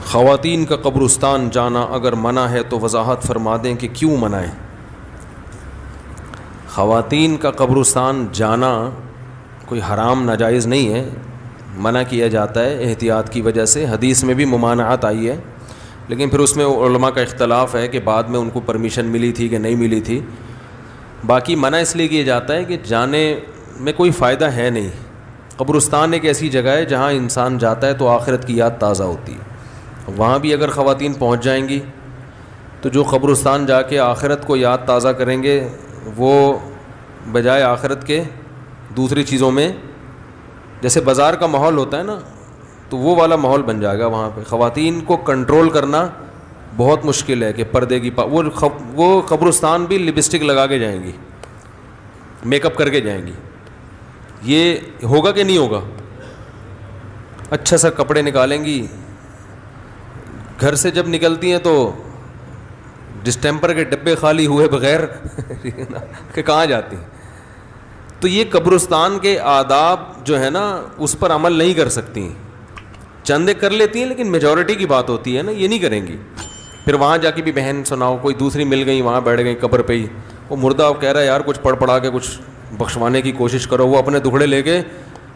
خواتین کا قبرستان جانا اگر منع ہے تو وضاحت فرما دیں کہ کیوں منع ہے؟ خواتین کا قبرستان جانا کوئی حرام ناجائز نہیں ہے، منع کیا جاتا ہے احتیاط کی وجہ سے، حدیث میں بھی ممانعت آئی ہے، لیکن پھر اس میں علماء کا اختلاف ہے کہ بعد میں ان کو پرمیشن ملی تھی کہ نہیں ملی تھی۔ باقی منع اس لیے کیا جاتا ہے کہ جانے میں کوئی فائدہ ہے نہیں۔ قبرستان ایک ایسی جگہ ہے جہاں انسان جاتا ہے تو آخرت کی یاد تازہ ہوتی ہے، وہاں بھی اگر خواتین پہنچ جائیں گی تو جو قبرستان جا کے آخرت کو یاد تازہ کریں گے وہ بجائے آخرت کے دوسری چیزوں میں، جیسے بازار کا ماحول ہوتا ہے نا، تو وہ والا ماحول بن جائے گا وہاں پہ۔ خواتین کو کنٹرول کرنا بہت مشکل ہے کہ پردے کی وہ قبرستان بھی لپسٹک لگا کے جائیں گی، میک اپ کر کے جائیں گی، یہ ہوگا کہ نہیں ہوگا؟ اچھا سا کپڑے نکالیں گی، گھر سے جب نکلتی ہیں تو ڈسٹیمپر کے ڈبے خالی ہوئے بغیر کہ کہاں جاتی ہیں؟ تو یہ قبرستان کے آداب جو ہے نا اس پر عمل نہیں کر سکتی، چندے کر لیتی ہیں لیکن میجورٹی کی بات ہوتی ہے نا، یہ نہیں کریں گی۔ پھر وہاں جا کے بھی بہن سناؤ، کوئی دوسری مل گئی وہاں بیٹھ گئی قبر پہ ہی، وہ مردہ کہہ رہا ہے یار کچھ پڑھ پڑھا کے کچھ بخشوانے کی کوشش کرو، وہ اپنے دکھڑے لے کے،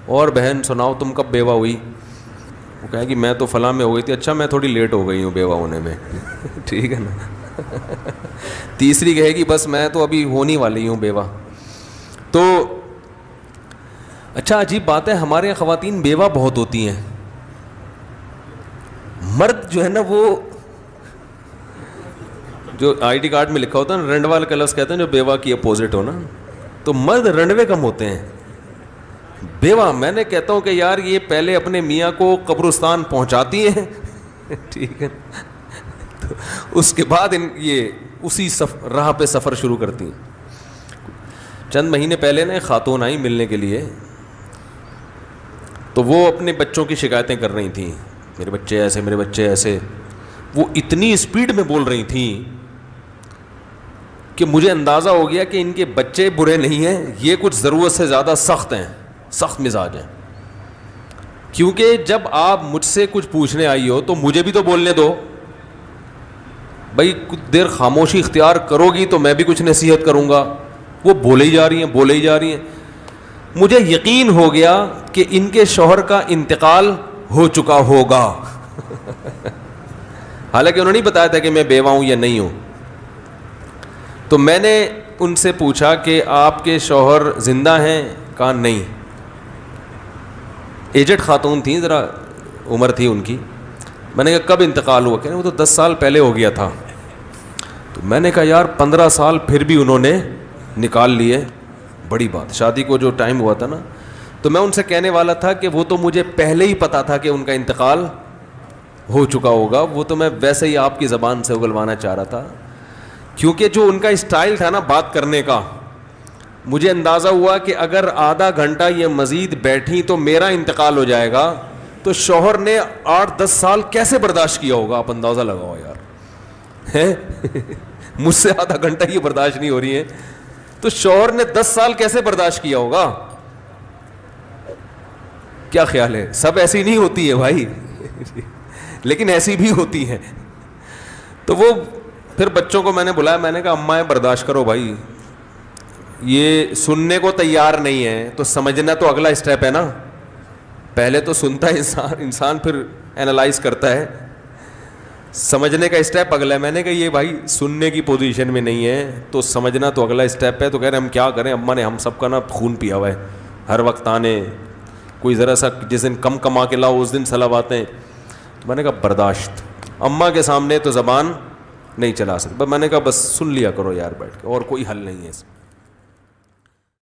اور بہن سناؤ تم کب بیوہ ہوئی؟ وہ کہے کہ میں تو فلاں میں ہو گئی تھی۔ اچھا میں تھوڑی لیٹ ہو گئی ہوں بیوہ ہونے میں، ٹھیک ہے نا۔ تیسری کہے گی بس میں تو ابھی ہونے والی ہوں بیوہ۔ تو اچھا عجیب بات ہے، ہمارے یہاں خواتین بیوہ بہت ہوتی ہیں، مرد جو ہے نا وہ جو آئی ڈی کارڈ میں لکھا ہوتا ہے نا رنڈوال کا لفظ کہتے ہیں جو بیوہ کی اپوزٹ ہو نا، تو مرد رنڈوے کم ہوتے ہیں، بیوہ میں نے کہتا ہوں کہ یار یہ پہلے اپنے میاں کو قبرستان پہنچاتی ہیں ٹھیک ہے، تو اس کے بعد یہ اسی راہ پہ سفر شروع کرتی ہیں۔ چند مہینے پہلے نا ایک خاتون آئی ملنے کے لیے، تو وہ اپنے بچوں کی شکایتیں کر رہی تھیں، میرے بچے ایسے میرے بچے ایسے، وہ اتنی اسپیڈ میں بول رہی تھیں کہ مجھے اندازہ ہو گیا کہ ان کے بچے برے نہیں ہیں، یہ کچھ ضرورت سے زیادہ سخت ہیں، سخت مزاج ہیں۔ کیونکہ جب آپ مجھ سے کچھ پوچھنے آئی ہو تو مجھے بھی تو بولنے دو بھائی، کچھ دیر خاموشی اختیار کرو گی تو میں بھی کچھ نصیحت کروں گا۔ وہ بولے ہی جا رہی ہیں۔ مجھے یقین ہو گیا کہ ان کے شوہر کا انتقال ہو چکا ہوگا حالانکہ انہوں نے نہیں بتایا تھا کہ میں بیوہ ہوں یا نہیں ہوں۔ تو میں نے ان سے پوچھا کہ آپ کے شوہر زندہ ہیں؟ کہا نہیں۔ ایجڈ خاتون تھیں، ذرا عمر تھی ان کی۔ میں نے کہا کب انتقال ہوا؟ کہ وہ تو 10 سال پہلے ہو گیا تھا۔ تو میں نے کہا یار 15 سال پھر بھی انہوں نے نکال لیے، بڑی بات۔ شادی کو جو ٹائم ہوا تھا نا، تو میں ان سے کہنے والا تھا کہ وہ تو مجھے پہلے ہی پتا تھا کہ ان کا انتقال ہو چکا ہوگا، وہ تو میں ویسے ہی آپ کی زبان سے اگلوانا چاہ رہا تھا، کیونکہ جو ان کا اسٹائل تھا نا بات کرنے کا، مجھے اندازہ ہوا کہ اگر آدھا گھنٹہ یہ مزید بیٹھی تو میرا انتقال ہو جائے گا، تو شوہر نے 8-10 سال کیسے برداشت کیا ہوگا؟ آپ اندازہ لگاؤ یار، ہے مجھ سے آدھا گھنٹہ یہ برداشت نہیں ہو رہی ہے، تو شوہر نے 10 سال کیسے برداشت کیا ہوگا؟ کیا خیال ہے؟ سب ایسی نہیں ہوتی ہے بھائی لیکن ایسی بھی ہوتی ہیں۔ تو وہ پھر بچوں کو میں نے بلایا، میں نے کہا اماں برداشت کرو بھائی، یہ سننے کو تیار نہیں ہے تو سمجھنا تو اگلا اسٹیپ ہے نا، پہلے تو سنتا ہے انسان پھر اینالائز کرتا ہے، سمجھنے کا اسٹیپ اگلا ہے۔ میں نے کہا یہ بھائی سننے کی پوزیشن میں نہیں ہے تو سمجھنا تو اگلا اسٹیپ ہے۔ تو کہہ رہے ہم کیا کریں اماں نے ہم سب کا نا خون پیا ہوا ہے، ہر وقت آنے، کوئی ذرا سا جس دن کم کما کے لاؤ اس دن سلب آتے ہیں۔ تو میں نے کہا برداشت، اماں کے سامنے تو زبان نہیں چلا سکتا۔ میں نے کہا بس سن لیا کرو یار بیٹھ کے، اور کوئی حل نہیں ہے اس میں۔